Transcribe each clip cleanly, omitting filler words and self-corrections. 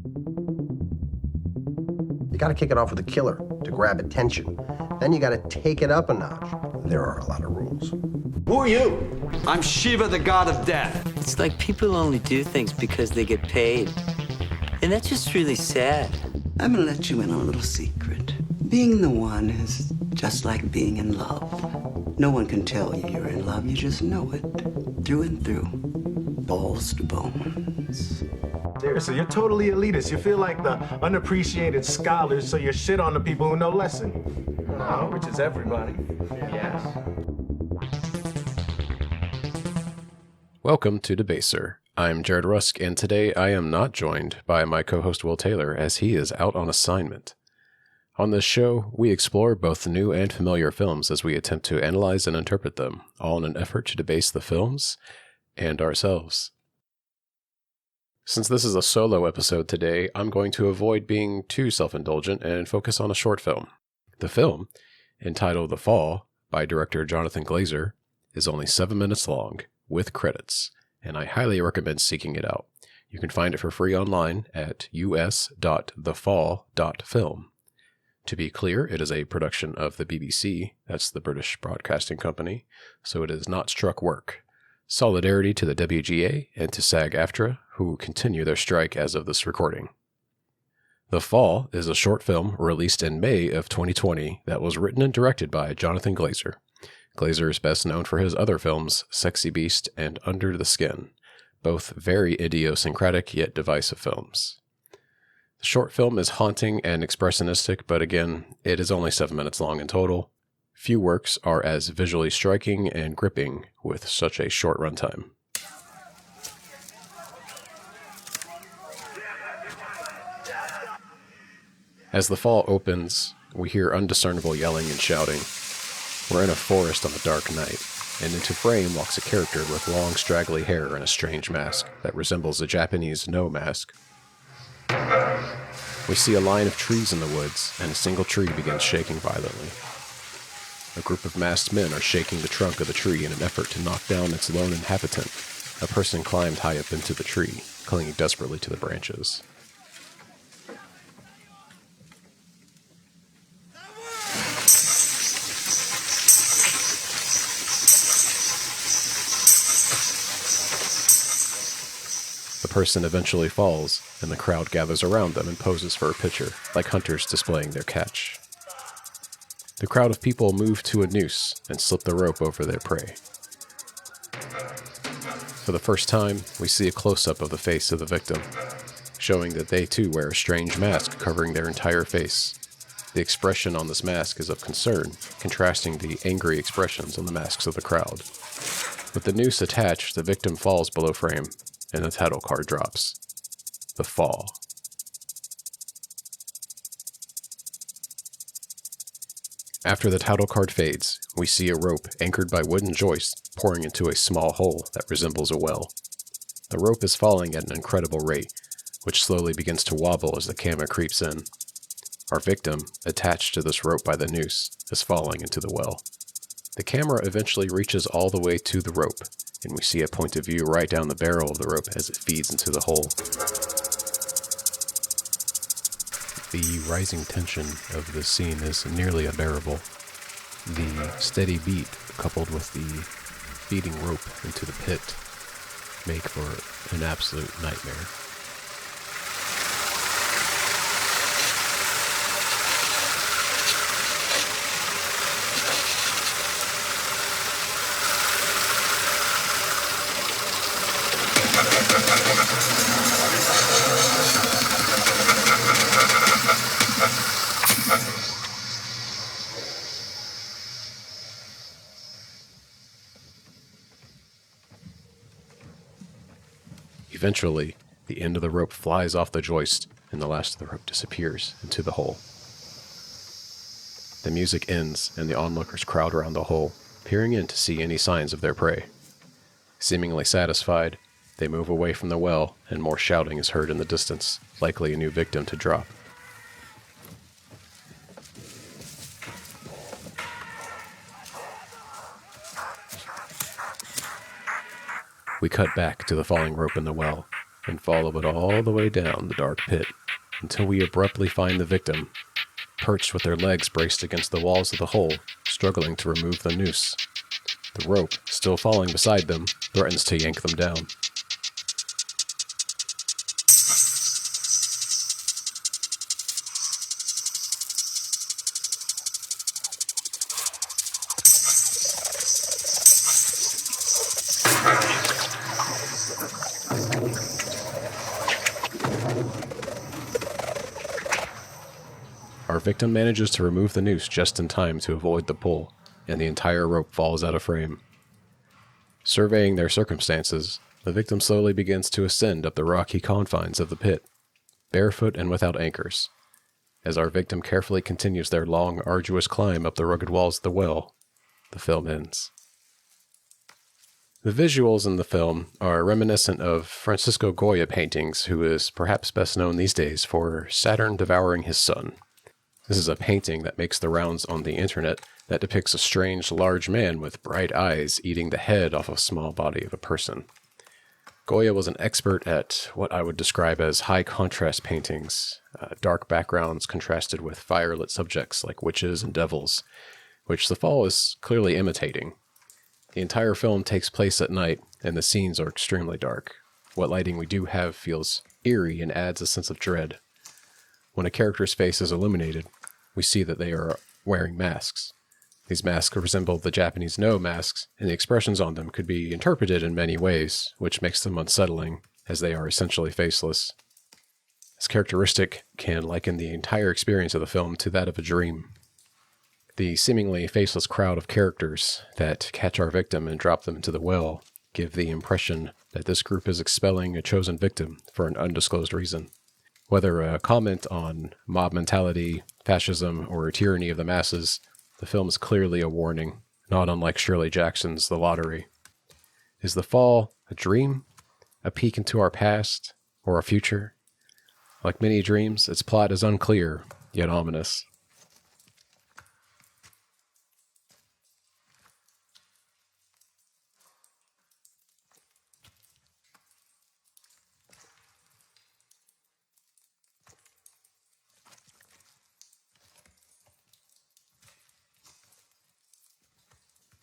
You gotta kick it off with a killer to grab attention. Then you gotta take it up a notch. There are a lot of rules. Who are you? I'm Shiva, the god of death. It's like people only do things because they get paid. And that's just really sad. I'm gonna let you in on a little secret. Being the one is just like being in love. No one can tell you you're in love, you just know it. Through and through. Balls to bones. Seriously, you're totally elitist. You feel like the unappreciated scholars, so you shit on the people who know lesson. No, which is everybody. Yes. Welcome to Debaser. I'm Jared Rusk, and today I am not joined by my co-host Will Taylor, as he is out on assignment. On this show, we explore both new and familiar films as we attempt to analyze and interpret them, all in an effort to debase the films and ourselves. Since this is a solo episode today, I'm going to avoid being too self-indulgent and focus on a short film. The film, entitled The Fall, by director Jonathan Glazer, is only 7 minutes long, with credits, and I highly recommend seeking it out. You can find it for free online at us.thefall.film. To be clear, it is a production of the BBC, that's the British Broadcasting Company, so it is not struck work. Solidarity to the WGA and to SAG-AFTRA, who continue their strike as of this recording. The Fall is a short film released in May of 2020 that was written and directed by Jonathan Glazer. Glazer is best known for his other films, Sexy Beast and Under the Skin, both very idiosyncratic yet divisive films. The short film is haunting and expressionistic, but again, it is only 7 minutes long in total. Few works are as visually striking and gripping with such a short runtime. As The Fall opens, we hear undiscernible yelling and shouting. We're in a forest on a dark night, and into frame walks a character with long straggly hair and a strange mask that resembles a Japanese no mask. We see a line of trees in the woods, and a single tree begins shaking violently. A group of masked men are shaking the trunk of the tree in an effort to knock down its lone inhabitant. A person climbed high up into the tree, clinging desperately to the branches. The person eventually falls, and the crowd gathers around them and poses for a picture, like hunters displaying their catch. The crowd of people move to a noose and slip the rope over their prey. For the first time, we see a close-up of the face of the victim, showing that they too wear a strange mask covering their entire face. The expression on this mask is of concern, contrasting the angry expressions on the masks of the crowd. With the noose attached, the victim falls below frame, and the title card drops. The Fall. After the title card fades, we see a rope anchored by wooden joists pouring into a small hole that resembles a well. The rope is falling at an incredible rate, which slowly begins to wobble as the camera creeps in. Our victim, attached to this rope by the noose, is falling into the well. The camera eventually reaches all the way to the rope, and we see a point of view right down the barrel of the rope as it feeds into the hole. The rising tension of this scene is nearly unbearable. The steady beat, coupled with the feeding rope into the pit, make for an absolute nightmare. Eventually, the end of the rope flies off the joist, and the last of the rope disappears into the hole. The music ends, and the onlookers crowd around the hole, peering in to see any signs of their prey. Seemingly satisfied, they move away from the well, and more shouting is heard in the distance, likely a new victim to drop. We cut back to the falling rope in the well, and follow it all the way down the dark pit until we abruptly find the victim, perched with their legs braced against the walls of the hole, struggling to remove the noose. The rope, still falling beside them, threatens to yank them down. Our victim manages to remove the noose just in time to avoid the pull, and the entire rope falls out of frame. Surveying their circumstances, the victim slowly begins to ascend up the rocky confines of the pit, barefoot and without anchors. As our victim carefully continues their long, arduous climb up the rugged walls of the well, the film ends. The visuals in the film are reminiscent of Francisco Goya paintings, who is perhaps best known these days for Saturn devouring his son. This is a painting that makes the rounds on the internet that depicts a strange, large man with bright eyes eating the head off a small body of a person. Goya was an expert at what I would describe as high-contrast paintings, dark backgrounds contrasted with fire-lit subjects like witches and devils, which The Fall is clearly imitating. The entire film takes place at night, and the scenes are extremely dark. What lighting we do have feels eerie and adds a sense of dread. When a character's face is illuminated, we see that they are wearing masks. These masks resemble the Japanese No masks, and the expressions on them could be interpreted in many ways, which makes them unsettling, as they are essentially faceless. This characteristic can liken the entire experience of the film to that of a dream. The seemingly faceless crowd of characters that catch our victim and drop them into the well give the impression that this group is expelling a chosen victim for an undisclosed reason. Whether a comment on mob mentality, fascism, or tyranny of the masses, the film is clearly a warning, not unlike Shirley Jackson's The Lottery. Is The Fall a dream? A peek into our past? Or our future? Like many dreams, its plot is unclear, yet ominous.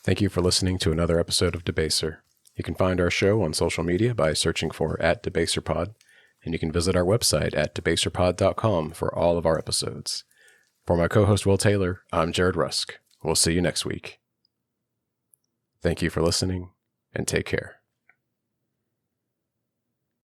Thank you for listening to another episode of Debaser. You can find our show on social media by searching for @DebaserPod, and you can visit our website at debaserpod.com for all of our episodes. For my co-host Will Taylor, I'm Jared Rusk. We'll see you next week. Thank you for listening, and take care.